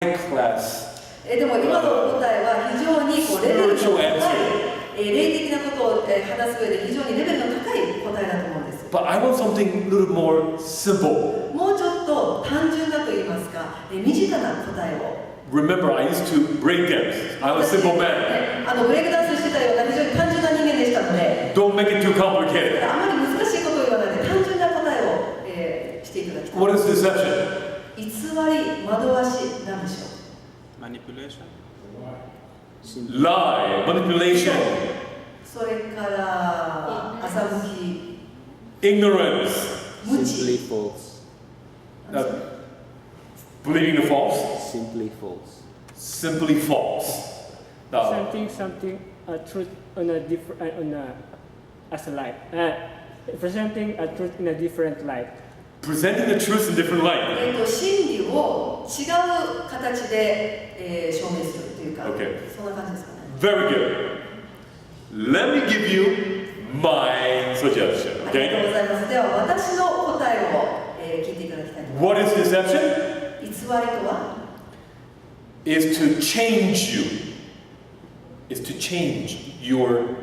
class でも今の答えは非常にレベルの高い、霊的なことを話す上で非常にレベルの高い答えだと思うんです。But I want something a little more simple. もうちょっと単純だと言いますか、身近な答えを。Remember, I used to break dance. I'm a simple man. ブレイクダンスしてたような非常に単純な人間でしたので、Don't make it too complicated. あまり難しいことを言わないで単純な答えを、していただきたい。What is deception? 偽り、惑わし、なんでしょう。Manipulation. Lie, manipulation, それから欺き、 ignorance, 無 Simply 知、 false. believing the false, Simply false. simply false. Now, Presenting truth on a different as a light. Presenting a truth in a different light. presenting the truth in different light. 真理を違う形で、証明するというか、 Okay. そんな感じですかね。 Very good. Let me give you my suggestion, ありがとう okay? ございます。では私の答えを、聞いていただきたいと思い What is deception? ます。偽りとは Is to change you. Is to change your.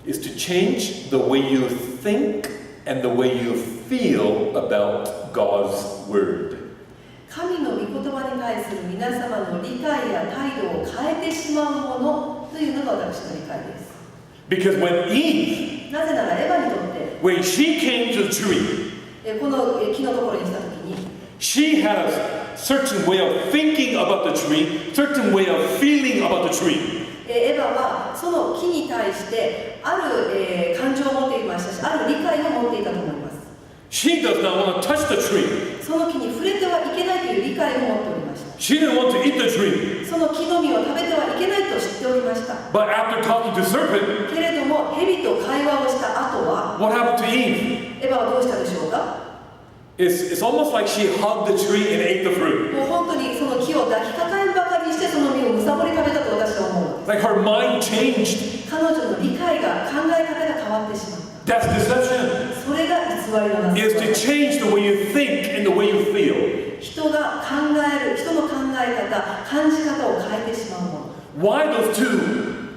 Is to change the way you think and the way you feel about God's word. 神の御言葉に対する皆様の理解や態度を変えてしまうものというのが私の理解です。 Because when Eve, なぜならエヴァにとって、 when she came to the tree, この木のところに来たときに、 she had a certain way of thinking about the tree, certain way of feeling about the tree. エヴァはその木に対してある、感情を持っていましたし、ある理解を持っていたと思います。 She does not want to touch the tree. その木に触れてはいけないという理解を持っておりました。 She didn't want to eat the tree. その木の実を食べてはいけないと知っておりました。 But after talking to the serpent, けれども、蛇と会話をした後は、 what happened to Eve? エヴァはどうしたでしょうか。 It's almost like she hugged the tree and ate the fruit. もう本当にその木を抱きかかえんばかりにして、その実をむさぼり食べたと私は思うのです。 Like her mind changed. 彼女の理解が、考え方が変わってしまった。 That's deception. それが偽りのなす Is to change the way you think and the way you feel. 人が考える、人の考え方、感じ方を変えてしまうもの。 Why those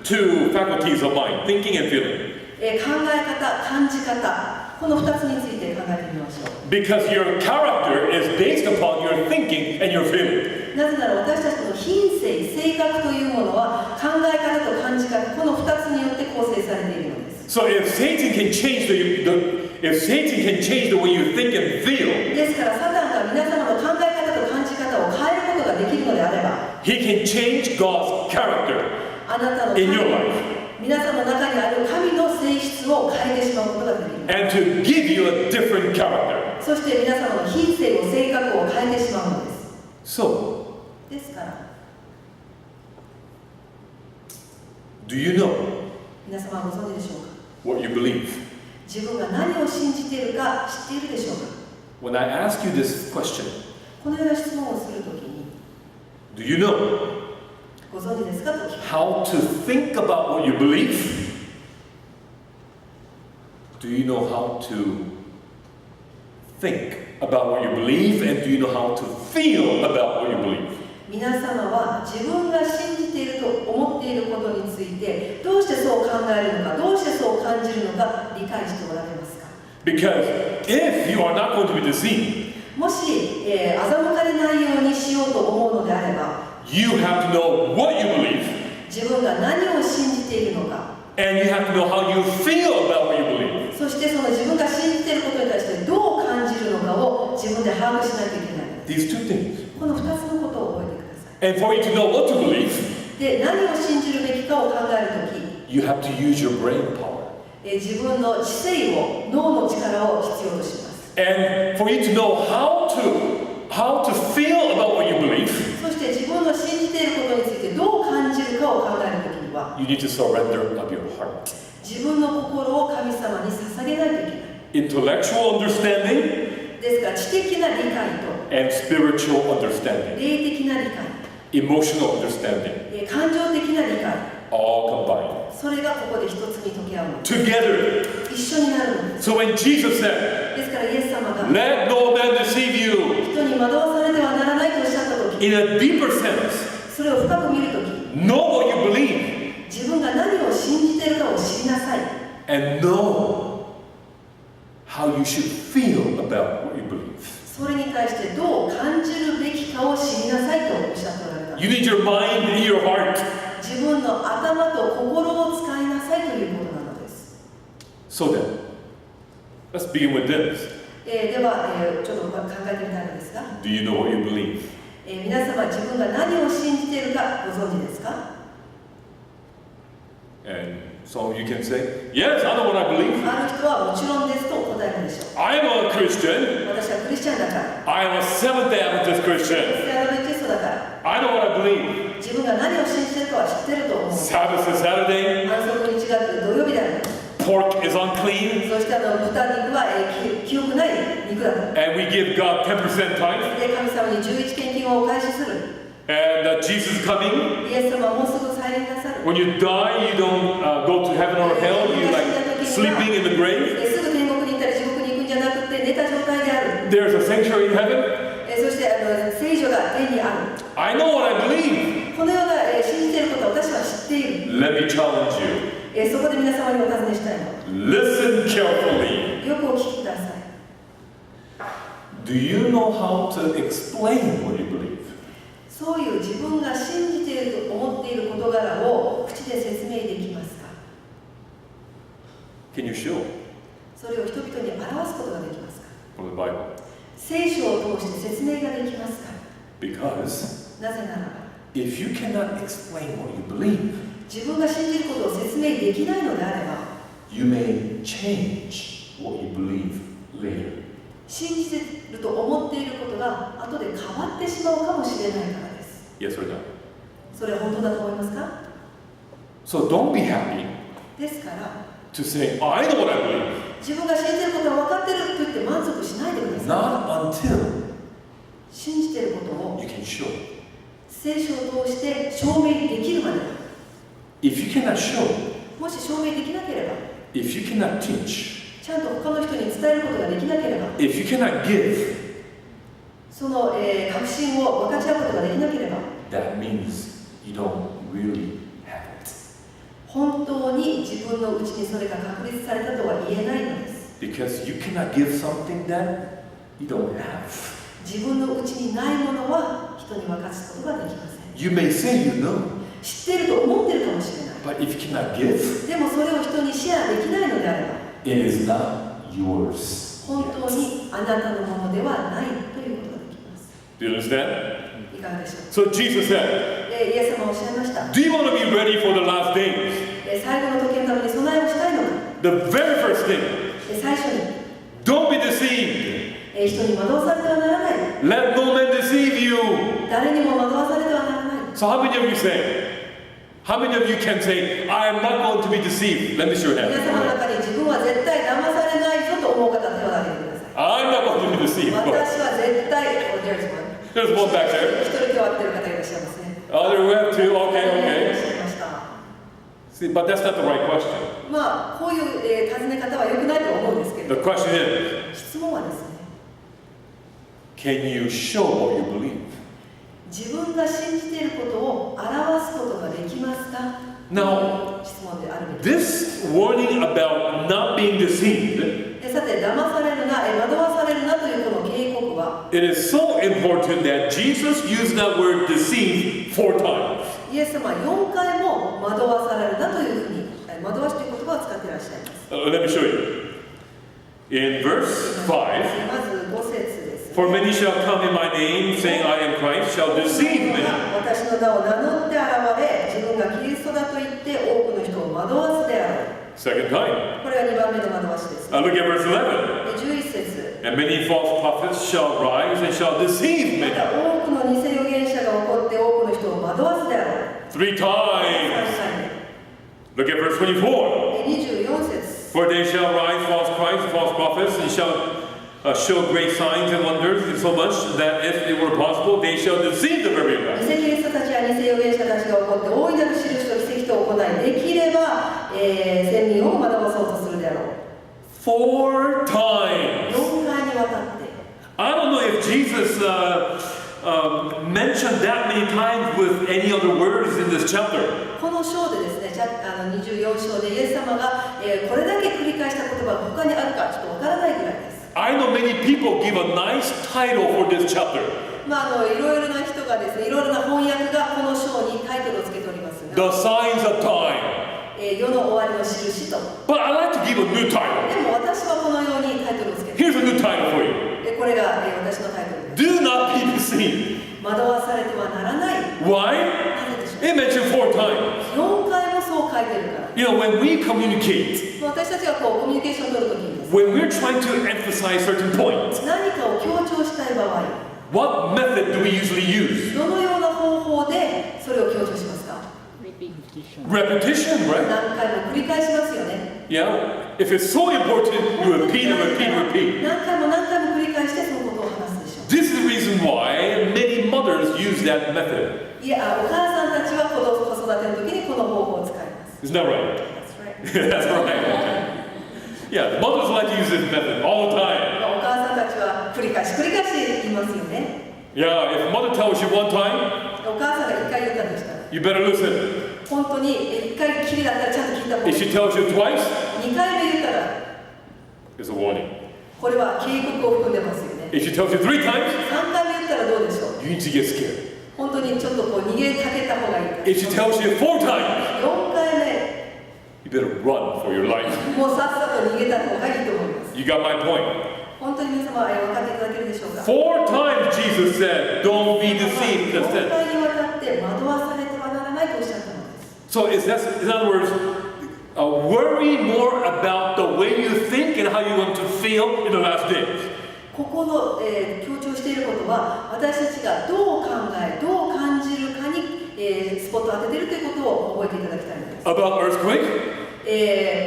two faculties of mind, thinking and feeling? 考え方、感じ方、この2つについて考えてみましょう。 Because your character is based upon your thinking and your feeling. なぜなら私たちの品性、性格というものは考え方と感じ方、この2つによって構成されているのです。 So if Satan can change the way you think and feel, ですからサタンが皆様の考え方と感じ方を変えることができるのであれば、 he can change God's character あなたの in your life 皆さんの中にある神の性質を変えてしまうことができる。 and to give you a different character. そして皆様の品性を、性格を変えてしまうのです。 So, ですから、 do you know 皆様はご存知でしょうか。 what you believe? 自分が何を信じているか知っているでしょうか。 When I ask you this question, このような質問をするときに、 do you know ご存知ですかと聞く。 how to think about what you believe? Do you know how to think about what you believe, and do you know how to feel about what you believe? 皆様は自分が信じていると思っていることについてどうしてそう考えるのか、どうしてそう感じるのか理解しておられますか。 Because if you are not going to be deceived, もし、欺かれないようにしようと思うのであれば、 you have to know what you believe, 自分が何を信じているのか、 and you have to know how you feel about what you believe. そしてその自分が信じていることに対してどう感じるのかを自分で把握しないといけない。 These two things. この2つのことを覚えてください。 And for you to know what to believe, で、何を信じるべきかを考えるとき、 you have to use your brain power. 自分の知性を、脳の力を必要とします。 And for you to know how to feel about what you believe, そして自分の信じていることについてどう感じるかを考えるときには、 you need to surrender of your heart. 自分の心を神様に捧げないといけない。 Intellectual understanding ですから知的な理解と and spiritual understanding, 霊的な理解、 emotional understanding, 感情的な理解、 all combined それがここで一つに溶け合うの。 together. 一緒になるのです。 So when Jesus said, ですからイエス様が "Let no man deceive you," 人に惑わされてはならないとおっしゃったとき、in a deeper sense, それを深く見るとき、 know what you believe 自分が何を信じているかを知りなさい。 and know how you should feel about what you believe. それに対してどう感じるべきかを知りなさいとおっしゃっておられた。 You need your mind and your heart. 自分の頭と心を使いなさいということなのです。 So then, let's begin with this. では、ちょっと考えてみたいのですが、 Do you know what you believe? 皆様自分が何を信じているかご存知ですか？ And some of you can say, yes, I know what I believe. ある人はもちろんですと答えるでしょう。 I am a Christian. 私はクリスチャンだから、 I am a Seventh-day Adventist クリス Christian. チャンアドベンチストだから、 I know what I believe. 自分が何を信じているかは知ってると思う。 Sabbath is Saturday. 安息日が土曜日だ。 Pork is unclean. そして豚肉は清くない肉だと。 And we give God 10% tithe. で、神様に11献金をお返しする。 And Jesus is coming. イエス様はもうすぐ再臨なさる。 When you die, you don't go to heaven or hell. You like sleeping in the grave. すぐ天国に行ったり地獄に行くんじゃなくて寝た状態である。 There's a sanctuary in heaven. そして聖女が天にある。 I know what I believe. このような信じていることを私は知っている。 Let me challenge you. そこで皆様にお尋ねしたいの。 Listen carefully. よくお聞きください。 Do you know how to explain what you believe? そういう自分が信じていると思っている事柄を口で説明できますか？ Can you show それを人々に表すことができますか？ from the Bible? 聖書を通して説明ができますか？ Because なぜならば、 if you cannot explain what you believe, 自分が信じることを説明できないのであれば、 you may change what you believe later. 信じていると思っていることが後で変わってしまうかもしれないからです。 Yes or no? それは本当だと思いますか？ So don't be happy ですから、 to say, I know what I believe. 自分が信じていることは分かってると言って満足しないでください。 Not until 信じていることを you can show. 聖書を通して証明できるまで。 If you cannot show, もし証明できなければ、 if you cannot teach, ちゃんと他の人に伝えることができなければ、 if you cannot give, その、確信を分かち合うことができなければ、 that means you don't really have it. 本当に自分のうちにそれが確立されたとは言えないのです。 Because you cannot give something that you don't have. 自分のうちにないものは人に分かつことができません。 You may say you know, 知っていると思っているかもしれない。 but if you cannot give, でもそれを人にシェアできないのであれば、 it is not yours. 本当にあなたのものではないということができます。 Do you understand? いかがでしょう So Jesus said, か？イエス様はおっしゃいました。 do you want to be ready for the last days? 最後の時のために備えをしたいのか？ The very first thing, 最初に don't be deceived. 人に惑わされてはならない。 Let no man deceive you. 誰にも惑わされてはならない。 So how many of you say? How many of you can say, I am not going to be deceived? Let me show you 皆様の hand. 中に自分は絶対騙されないぞと思う方は手を挙げてください。 I'm not going to be deceived. 私は絶対、There's one back there. 一人手を挙げてる方いらっしゃいますね。 Oh, there we have two. い Okay, ら okay. っしゃいました。 See, but that's not the right question. まあ、こういう、尋ね方は良くないと思うんですけ The ど、 question is, 質問はですね、 can you show what you believe? 自分が信じていることを表すことができますか？ Now, 質問であるべきです。 this warning about not being deceived, さて、騙されるな、惑わされるなというこの警告は、 it is so important that Jesus used that word deceive 4 times. イエス様は4回も惑わされるなというふうに、惑わしという言葉を使っていらっしゃいます。Let me show you. In verse 5, まず5節です。 for many shall come in my name, saying, I am Christ, shall deceive many. 私の名を名乗って現れ、自分がキリストだと言って多くの人を惑わすである。 Second time. これが2番目の惑わしです。 Look at verse 11. 11節。 And many false prophets shall rise and shall deceive ま many. た多くの偽預言者が起こって多くの人を惑わすである。 3 3 times. 回 Look at verse 24. 目。24節。 For they shall rise false Christs, false prophets, and shall show great signs and wonders, insomuch that if it were possible, they shall deceive the very 偽 elect. キリストたちや偽預言者たちが起こって大いなる印と奇跡と行い、できれば、千人を惑わそうとするであろう。 4 times. 4回にわたって。 I don't know if Jesus mentioned times with any other words in this chapter. この章でですね、24章でイエス様が、これだけ繰り返した言葉が他にあるかちょっとわからないぐらいです。I know many people give a nice title for this chapter. いろいろな人がですね、いろいろな翻訳がこの章にタイトルをつけておりますが、 The signs of time. 世の終わりの印と。 But I like to give a new title. でも私はこのようにタイトルをつけて、 Here's a new title for you. これが、私のタイトルです。 Do not be deceived. 惑わされてはならない。 Why? なぜでしょう。 It mentioned 4 times. 4回もそう書いてるから。You know, when we communicate, 私たちがコミュニケーションを取るときにですね、 when we're trying to emphasize certain points, 何かを強調したい場合、 what method do we usually use? どのような方法でそれを強調しますか？ Repetition, right? 何回も繰り返しますよね。 Yeah. If it's so important, you repeat and repeat and repeat. 何回も何回も繰り返してそのことを話すでしょう。 This is the reason why many mothers use that method. いや、お母さんたちは子育ての時にこの方法を使います。 Isn't that right? That's right. That's right. Yeah, mothers like to use this method all the time. お母さんたちは繰り返し言いますよね。 Yeah, if mother tells you one time, お母さんが1回言ったとしたら、 you better listen. 本当に1回きりだったらちゃんと聞いた方がい If い。 she tells you twice, 2回目言ったら、 it's a warning. これは警告を含んでますよね。 If she tells you 3 times, 3回目言ったらどうでしょう。 you need to get scared. 本当にちょっと逃げかけた方がいい。 If she tells you 4 times, 4回目、 you better run for your life. もうさっさと逃げた方がいいと思います。 You got my point. 本当に皆様、分かっていただけるでしょうか。 4 times Jesus said, don't be deceived. 4 That's it. 回にわたって惑わされてはならないとおっしゃったのです。 So in other words, worry more about the way you think and how you're going to feel in the last days. ここの、強調していることは、私たちがどう考え、どう感じるかに、スポットを当てているということを覚えていただきたいんです。 About earthquake,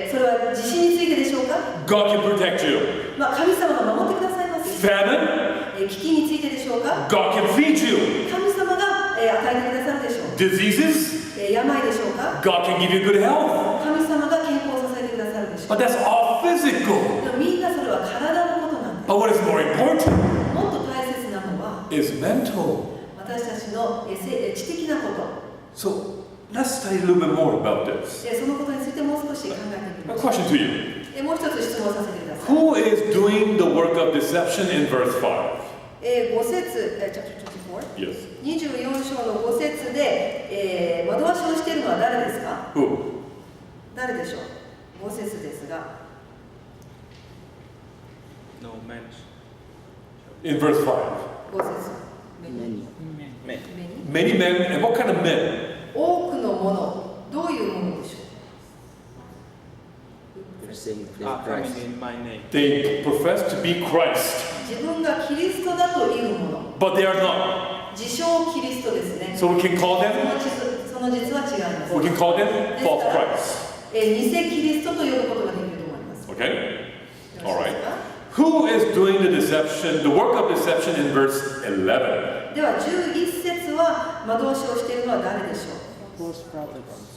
それは地震についてでしょうか。 God can protect you. 神様が守ってくださいますよ。 Famine, 危機についてでしょうか。 God can feed you. 神様が、与えてくださるでしょう。 Diseases, 病でしょうか。 God can give you good health. 神様が健康を支えてくださるでしょう。 But that's all physical. でもみんなそれは体のことなんです。 But what is more important もっと大切なのは is mental. 私たちの知的なこと。 So let's study a little bit more about this. そのことについてもう少し考えてみ A ましょう。 question to you. もう一つ質問させてください。 Who is doing the work of deception in verse 5? 5節、chapter 24 Yes. 24章の5節で、惑わしをしているのは誰ですか？ Who? 誰でしょう？5節ですが、 No men. In verse 5. 5節。 Men. Many men, and what kind of men? 多くのもの、どういうものでしょう？ Coming in my name. They profess to be Christ, 自分がキリストだというもの。 but they are not. 自称キリストですね。 So we can call そ them, の実は違います。 we can call them false Christ. 偽キリストと呼ぶことができると思います。 Okay? よろしいですか？ Who is doing the deception, the work of deception in verse 11? では11節は惑わしをしているのは誰でしょう？ False prophets.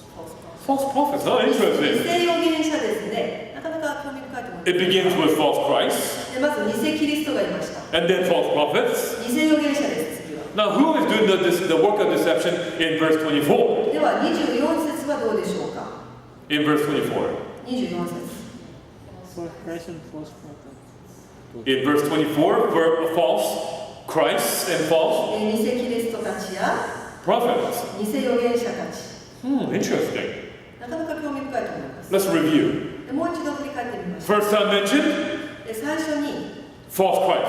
False prophets, not 偽 interesting. 預言者ですね。なかなか興味深いと思い It ます。 begins with false Christ, でまず偽キリストがいました。 and then false prophets. 偽預言者です。次は。 Now, who is doing the work of deception in verse 24? では24節はどうでしょうか？ In verse 24. 24節。 False Christ and false prophets. In verse 24, false Christ and false 偽キリストたちや prophets. 偽預言者たち。 Interesting. なかなか興味深いと思います。 Let's review. でもう一度振り返ってみましょう。 First time mentioned, で最初に false Christ.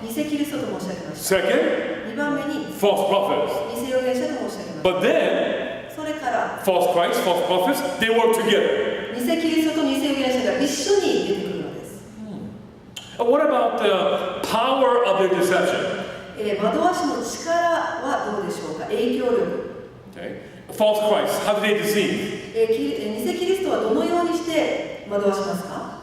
偽キリストと申し上げました。 Second, 2番目に false prophets. 偽預言者と申し上げました。 But then, それから false Christ, false prophets, they work together. 偽キリストと偽預言者が一緒に出てくるのです。 What about the power of their deception? 惑わしの力はどうでしょうか？影響力。 Okay. False Christ, how do they deceive? 偽キリストはどのようにして惑わしますか？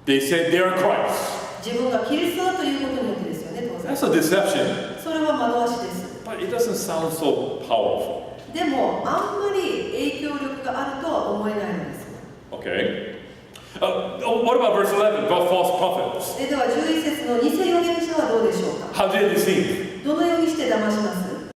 They say they are Christ. 自分がキリストだということによってですよね、当然。 That's a deception, それは惑わしです。 but it doesn't sound so powerful. でも、あんまり影響力があるとは思えないのです。 Okay. What about verse 11, about false prophets? では11節の偽預言者はどうでしょうか？ How do they deceive? どのようにして騙します